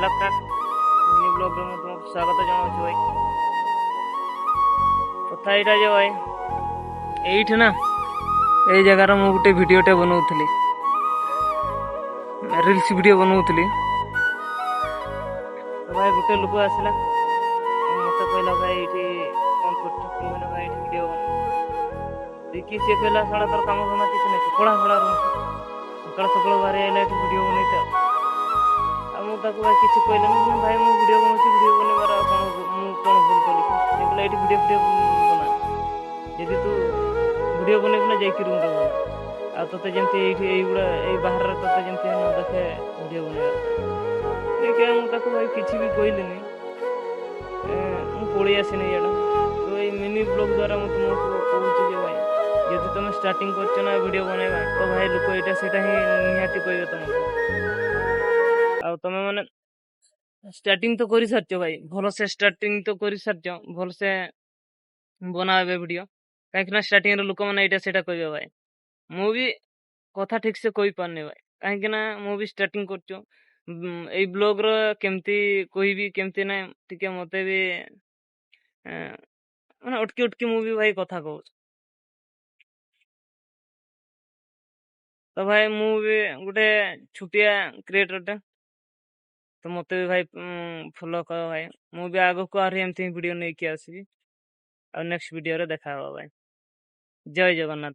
Hello friend mini blog में तुमको स्वागत जनाऊँ भाई। कथा यहाँ जो भाई यही ना ये जगार मुझे गोटे भिडटे बनाऊली रिल्स भिड बनाऊली तो भाई गोटे लोक आसला मत कहला भाई ये कौन कर भाई भिड देखिए सी कहला साड़ा तर कम धंदा किसी ना कड़ा खड़ा रोच सका सका बाहर आइला भिड बनई मुझे भाई किसी कहले ना भाई मुझे भिड बनाऊँ भिड बनइबार कौन भूल कली ये भिड भिड बना जदि तू भिड बनइबू ना जाकि रूम बना आ ते जमी युवा बाहर ते जमी न देखे भिड बनइबा मुझे भाई किसी भी कहलिनी पलि आसनी इड़ा तो ये मिनी ब्लॉग द्वारा मुझे तुमको कहूँ भाई जब तुम स्टार्टिंग कर भिड बनइबा तो भाई लोक यहाँ से निहाती कहे तुमको तुम मैंने स्टार्टिंग तो कर सारी भाई भल से स्टार्टिंग तो कर सारी भल से बना भिड कहीं स्टार्टिंग लोक मैंने यहाँ से कहे भाई मुझे कथा ठीक से कही पारनी भाई कहीं मुझे स्टार्टिंग कर ब्लॉग केमती कहबी केमती ना टी मत भी मैंने अटकी अटकी मुझे भाई कथा कहूँ तो भाई मुझे गोटे छुटिया क्रिएटर तो मत भी भाई फॉलो कर भाई मुझे आग को एमती वीडियो नहीं आसबि और नेक्स्ट वीडियो रे देखा भाई जय जगन्नाथ।